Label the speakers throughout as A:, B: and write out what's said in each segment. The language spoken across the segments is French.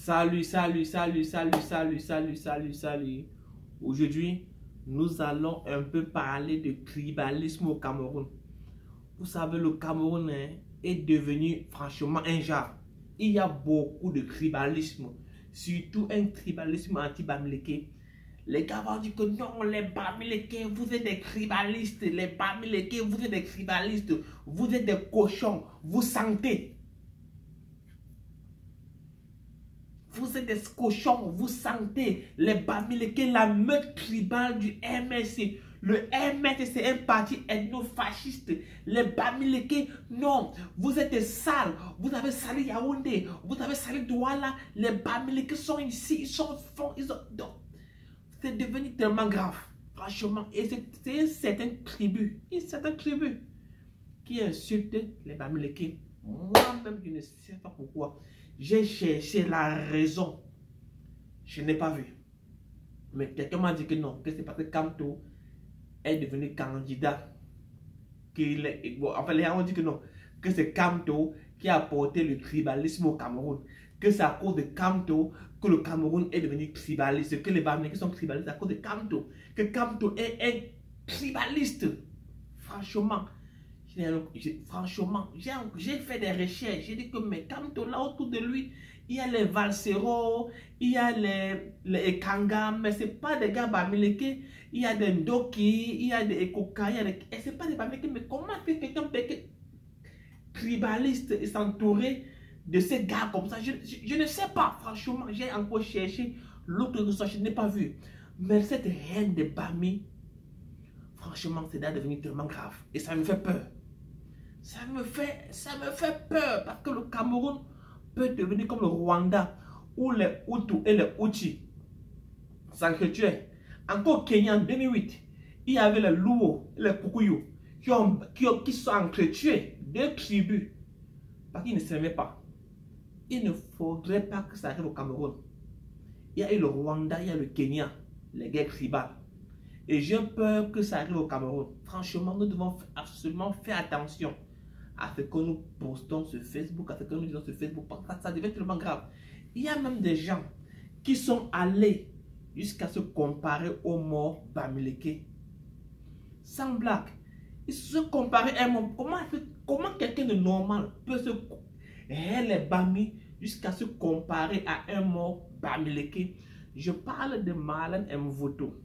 A: Salut. Aujourd'hui, nous allons un peu parler de tribalisme au Cameroun. Vous savez, le Cameroun est devenu franchement un genre. Il y a beaucoup de tribalisme, surtout un tribalisme anti-bamileke. Les gars vont dire que non, les bamileke, vous êtes des tribalistes. Les bamileke, vous êtes des tribalistes. Vous êtes des cochons. Vous sentez. Vous êtes des cochons, vous sentez les bamileke, la meute tribale du MSC. Le MSC, c'est un parti ethno-fasciste. Les bamileke, non, vous êtes des sales. Vous avez sali Yaoundé, vous avez sali Douala. Les bamileke sont ici, ils sont fonds, c'est devenu tellement grave, franchement. Et c'est une certaine tribu qui insulte les bamileke. Moi-même, je ne sais pas pourquoi. J'ai cherché la raison. Je n'ai pas vu. Mais quelqu'un m'a dit que non, que c'est parce que Kamto est devenu candidat. Enfin, les gens ont dit que non, que c'est Kamto qui a apporté le tribalisme au Cameroun. Que c'est à cause de Kamto que le Cameroun est devenu tribaliste. Que les Bamileke sont tribalistes à cause de Kamto. Que Kamto est un tribaliste. Franchement. Franchement, j'ai fait des recherches. J'ai dit que mais Kamto, là autour de lui, il y a les Valsero, il y a les Kanga, mais ce n'est pas des gars bamileke. Il y a des Ndoki, il y a des Ekoka, et ce n'est pas des bamileke. Mais comment quelqu'un peut être tribaliste et s'entourer de ces gars comme ça? Je ne sais pas, franchement. J'ai encore cherché l'autre chose, je n'ai pas vu. Mais cette haine de Bami, franchement, c'est devenu tellement grave. Et ça me fait peur. Ça me fait peur parce que le Cameroun peut devenir comme le Rwanda où les Hutus et les Hutsis s'entretuaient. Encore au Kenya en 2008, il y avait les Luo et les Kikuyu qui sont entretués, deux tribus, parce qu'ils ne s'aimaient pas. Il ne faudrait pas que ça arrive au Cameroun. Il y a eu le Rwanda, il y a le Kenya, les guerres tribales. Et j'ai peur que ça arrive au Cameroun. Franchement, nous devons absolument faire attention à ce que nous postons sur Facebook, à ce que nous disons sur Facebook, parce que ça devient tellement grave. Il y a même des gens qui sont allés jusqu'à se comparer aux morts bamileke. Sans blague. Ils se sont comparés à un mort. Comment quelqu'un de normal peut se... les Bami jusqu'à se comparer à un mort bamileke? Je parle de Marlène Mvoto.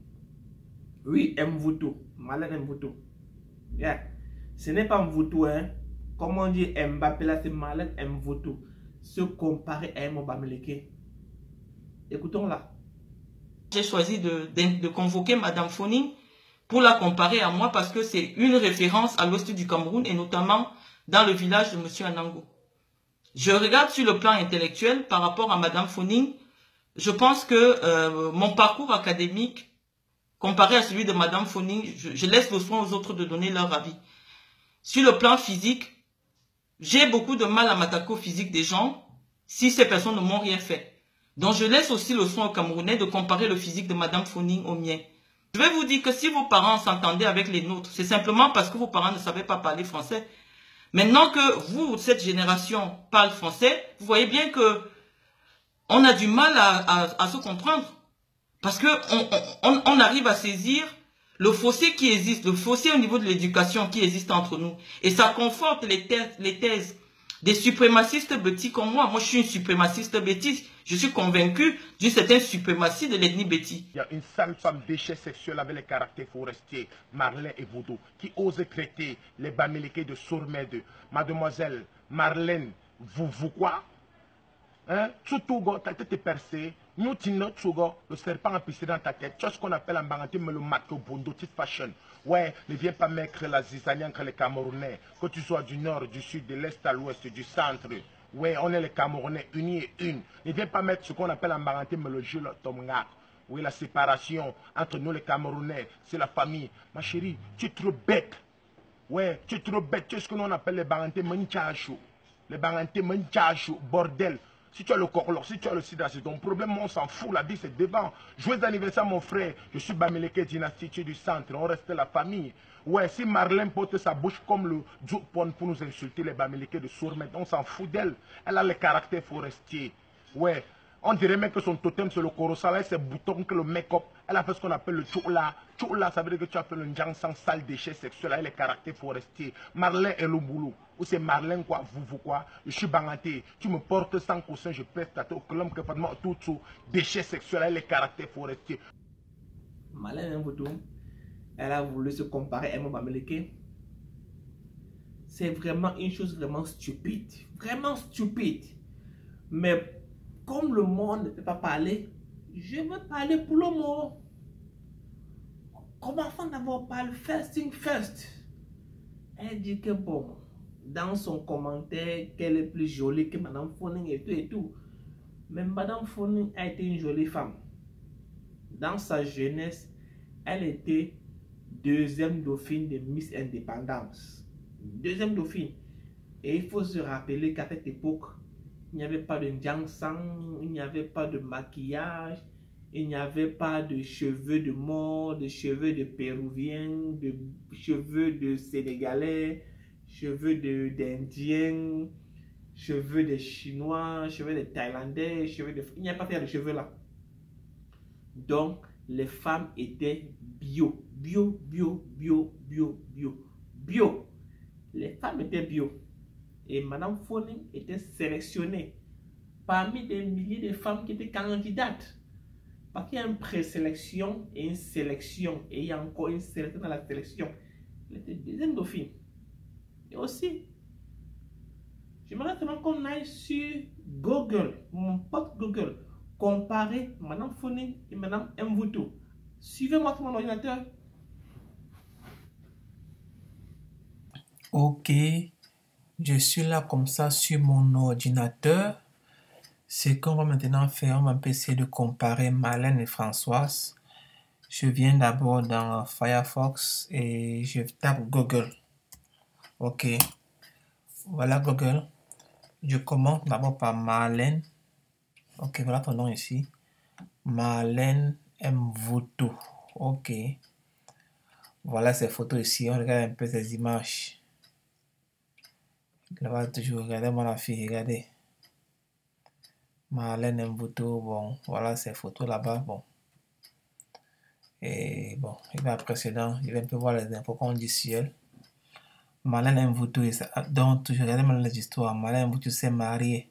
A: Oui, Mvoto. Marlène Mvoto. Yeah. Ce n'est pas Mvoto, hein. Comme on dit Mbappé, là, c'est Marlène Mvoto. Se comparer à un bamileke. Écoutons-la.
B: J'ai choisi de convoquer Madame Foning pour la comparer à moi parce que c'est une référence à l'ouest du Cameroun et notamment dans le village de Monsieur Anango. Je regarde sur le plan intellectuel par rapport à Madame Foning. Je pense que mon parcours académique comparé à celui de Madame Foning, je laisse le soin aux autres de donner leur avis. Sur le plan physique, j'ai beaucoup de mal à m'attaquer au physique des gens si ces personnes ne m'ont rien fait. Donc je laisse aussi le soin aux Camerounais de comparer le physique de Madame Foning au mien. Je vais vous dire que si vos parents s'entendaient avec les nôtres, c'est simplement parce que vos parents ne savaient pas parler français. Maintenant que vous, cette génération, parle français, vous voyez bien que on a du mal à se comprendre. Parce que on arrive à saisir le fossé qui existe, le fossé au niveau de l'éducation qui existe entre nous. Et ça conforte les thèses des suprémacistes bêtis comme moi. Moi, je suis une suprémaciste bêtise. Je suis convaincu d'une certaine suprématie de l'ethnie bêtis.
C: Il y a une sale femme déchet sexuel avec les caractères forestiers, Marlène Mvoto, qui ose traiter les bamileke de sourds-mèdes. Mademoiselle Marlène, vous quoi? Hein? Tsutogo, ta tête est percée. Nous, le serpent a pissé dans ta tête. Tu as ce qu'on appelle en baranté, mais le mato bondo, petite fashion. Ouais, ne viens pas mettre la zizanie entre les Camerounais. Que tu sois du nord, du sud, de l'est à l'ouest, du centre. Ouais, on est les Camerounais, unis et une. Ne viens pas mettre ce qu'on appelle en baranté, mais le Jules Tomga. Oui, la séparation entre nous les Camerounais, c'est la famille. Ma chérie, tu es trop bête. Ouais, tu es trop bête. Tu es ce que nous on appelle les barantés manchachou. Les barantés manchachou, bordel. Si tu as le corlor, si tu as le sida, c'est ton problème, on s'en fout, la vie c'est devant. Joyeux anniversaire mon frère, je suis Bamileke dynastie du centre, on reste la famille. Ouais, si Marlène porte sa bouche comme le Djoupon pour nous insulter, les Bamileke de Sourmet, on s'en fout d'elle. Elle a le caractère forestier. Ouais, On dirait même que son totem c'est le corossal, avec ses boutons, que le make-up. Elle a fait ce qu'on appelle le choula. Choula, ça veut dire que tu as fait le njang sans sale déchet sexuel avec les caractères forestiers. Marlin et Lumboulou. Ou c'est Marlin quoi, vous quoi. Je suis bangaté. Tu me portes sans coussin, je pèse ta tête au colombe que Fatma tout sous déchets sexuels avec les caractères forestiers.
A: Marlène Mvoto, elle a voulu se comparer à Emma Ameleke. C'est vraiment une chose vraiment stupide. Vraiment stupide. Mais comme le monde ne peut pas parler, je veux parler pour le mot. Commençons d'abord par le first thing first. Elle dit que bon, dans son commentaire, qu'elle est plus jolie que Madame Foning et tout et tout. Mais Madame Foning a été une jolie femme. Dans sa jeunesse, elle était deuxième dauphine de Miss Indépendance. Deuxième dauphine. Et il faut se rappeler qu'à cette époque, il n'y avait pas de Jiangsang, il n'y avait pas de maquillage, il n'y avait pas de cheveux de mort, de cheveux de Péruviens, de cheveux de Sénégalais, cheveux d'Indiens, cheveux de Chinois, cheveux de Thaïlandais, cheveux de... Il n'y a pas de cheveux là. Donc, les femmes étaient bio. Bio. Les femmes étaient bio. Et Madame Foning était sélectionnée parmi des milliers de femmes qui étaient candidates. Parce qu'il y a une présélection et une sélection. Et il y a encore une sélection dans la sélection. Elle était deuxième dauphine. Et aussi, j'aimerais seulement qu'on aille sur Google, mon pote Google, comparer Madame Foning et Madame Mvoto. Suivez-moi sur mon ordinateur.
D: Ok, je suis là comme ça sur mon ordinateur. Ce qu'on va maintenant faire, on va essayer de comparer Marlène et Françoise. Je viens d'abord dans Firefox et je tape Google. Ok, voilà Google. Je commence d'abord par Marlène. Ok, voilà ton nom ici. Marlène Mvoto. Ok. Voilà ces photos ici. On regarde un peu ces images. Là-bas, toujours, regardez-moi la fille, regardez. Marlène Mvoto, bon, voilà ces photos là-bas, bon. Et bon, il va précédent, il va un peu voir les infos qu'on dit sur elle. Marlène Mvoto, donc, toujours, regardez-moi les histoires. Marlène Mvoto s'est mariée.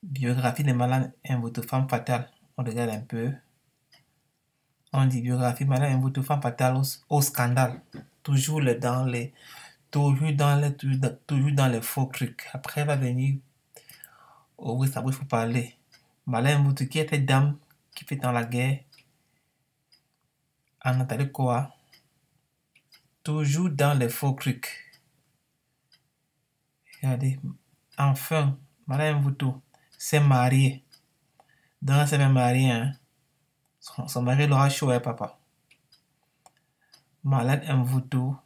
D: Biographie de Marlène Mvoto, femme fatale. On regarde un peu. On dit biographie Marlène Mvoto, femme fatale au scandale. Toujours dans les faux trucs. Après, elle va venir. Oh oui, ça il faut parler. Marlène Mvoto qui était dame qui fait dans la guerre. En Nathalie Koa. Toujours dans les faux trucs. Regardez. Enfin, Marlène Mvoto s'est mariée. Donc, elle s'est même mariée. Hein. Son mari l'aura chaud, hein, papa. Marlène Mvoto.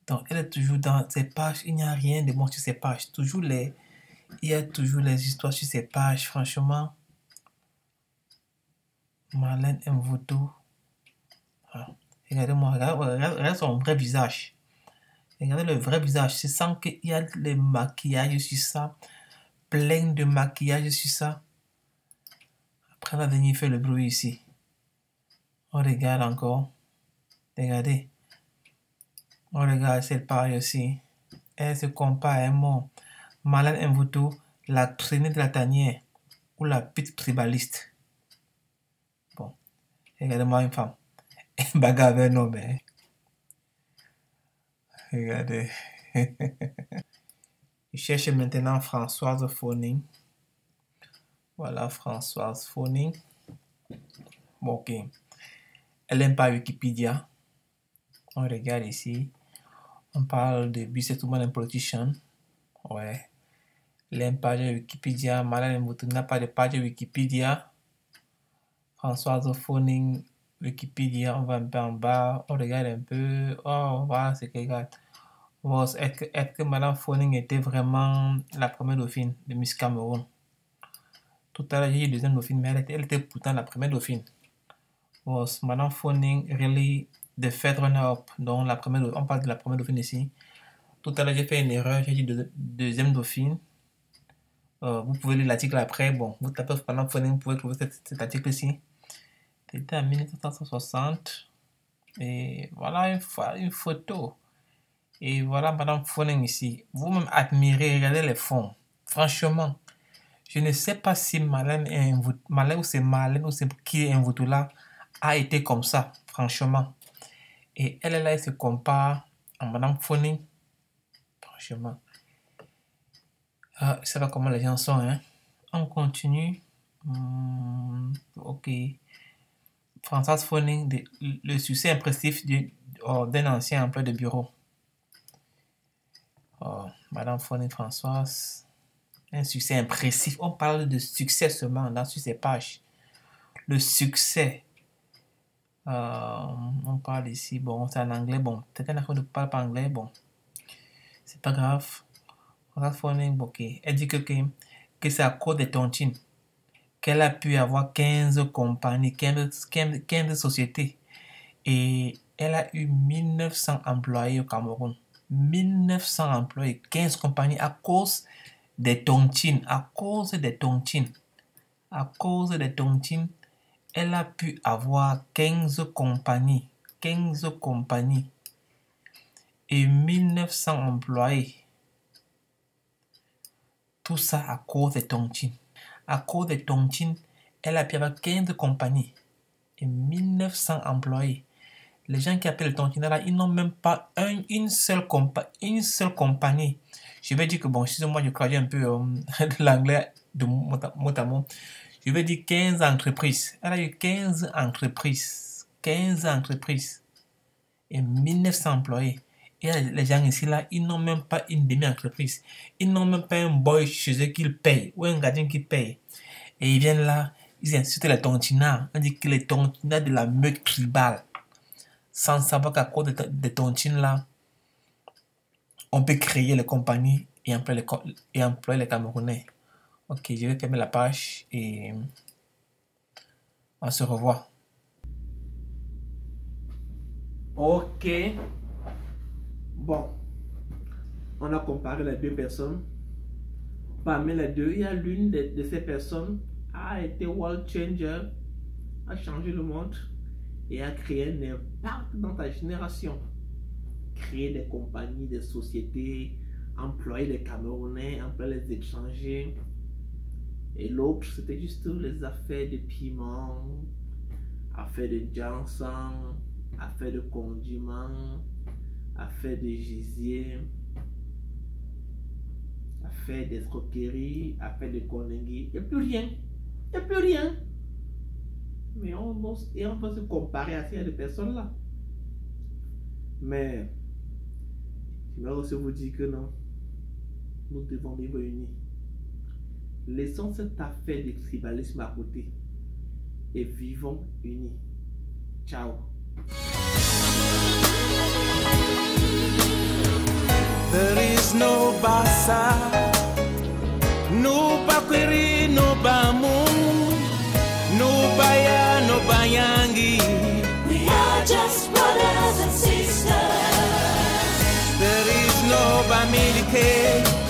D: Donc, elle est toujours dans ses pages. Il n'y a rien de bon sur ses pages. Il y a toujours les histoires sur ses pages. Franchement, Marlène Mvoto. Ah. Regardez-moi. Regardez son vrai visage. Regardez le vrai visage. Je sens qu'il y a le maquillage sur ça. Plein de maquillage sur ça. Après, elle va venir faire le bruit ici. On regarde encore. Regardez. On regarde cette page aussi. Elle se compare à un mot. Marlène Mvoto, la traînée de la tanière ou la petite tribaliste. Bon, regardez-moi une femme. Bagarre avec un homme. Hein. Regardez. Je cherche maintenant Françoise Foning. Voilà Françoise Foning. Bon, ok. Elle n'aime pas Wikipédia. On regarde ici. On parle de Businesswoman and Politician. Ouais. Elle page Wikipédia. Marlène Mvoto n'a pas de page Wikipédia. Françoise Foning, Wikipédia. On va un peu en bas. On regarde un peu. Oh, voilà ce qu'elle regarde. Bon, est-ce que Madame Foning était vraiment la première dauphine de Miss Cameroun? Tout à l'heure, j'ai dit deuxième dauphine, mais elle était pourtant la première dauphine. Was Madame Foning really the third runner-up? Donc, on parle de la première dauphine ici. Tout à l'heure, j'ai fait une erreur, j'ai dit deuxième dauphine. Vous pouvez lire l'article après. Bon, vous tapez Madame Phoning, vous pouvez trouver cet article-ci. C'était en 1960. Et voilà une photo. Et voilà Madame Phoning ici. Vous-même admirez, regardez les fonds. Franchement, je ne sais pas si Marlène ou c'est Marlène ou c'est qui est Mvutu là a été comme ça, franchement. Et elle est là, elle se compare à Madame Phoning. Franchement. Je ne sais pas comment les gens sont, hein. On continue. Ok. Françoise Phoning, le succès impressif d'un ancien emploi de bureau. Madame Phoning Françoise. Un succès impressif. On parle de succès seulement sur ces pages. Le succès. On parle ici. Bon, c'est en anglais. Bon, peut-être qu'on ne parle pas anglais. Bon, c'est pas grave. Ok. Elle dit que c'est à cause des tontines qu'elle a pu avoir 15 compagnies, 15 sociétés. Et elle a eu 1900 employés au Cameroun. 1900 employés, 15 compagnies à cause des tontines. À cause des tontines. À cause des tontines, elle a pu avoir 15 compagnies. 15 compagnies. Et 1900 employés. Tout ça à cause des tontines. À cause des tontines, elle a pu avoir 15 compagnies et 1900 employés. Les gens qui appellent les tontines là, ils n'ont même pas une seule compagnie. Je vais dire que, bon, excusez-moi, je traduis un peu l'anglais de mot à mot. Je vais dire 15 entreprises. Elle a eu 15 entreprises. 15 entreprises et 1900 employés. Et les gens ici, là, ils n'ont même pas une demi-entreprise. Ils n'ont même pas un boy chez eux qu'ils payent ou un gardien qui paye. Et ils viennent là, ils insultent les tontinards. On dit que les tontinards de la meute tribale. Sans savoir qu'à cause des tontines là, on peut créer les compagnies et employer les Camerounais. Ok, je vais fermer la page et on se revoit.
A: Ok. Bon, on a comparé les deux personnes. Parmi les deux, il y a l'une de ces personnes a été world changer, a changé le monde et a créé un impact dans ta génération. Créer des compagnies, des sociétés, employer les Camerounais, employer les étrangers. Et l'autre, c'était juste les affaires de piment, affaires de ginseng, affaires de condiments, affaires de gisier, affaires d'escroquerie, affaires de conneries. Il n'y a plus rien. Il n'y a plus rien. Mais on va se comparer à ces personnes-là. Mais je vais aussi vous dire que non. Nous devons vivre unis. Laissons cette affaire de tribalisme à côté et vivons unis. Ciao.
E: There is no Basa, no Bakwiri, no Bamu, no Baya, no Bayangi.
F: We are just brothers and sisters.
E: There is no Bamilike.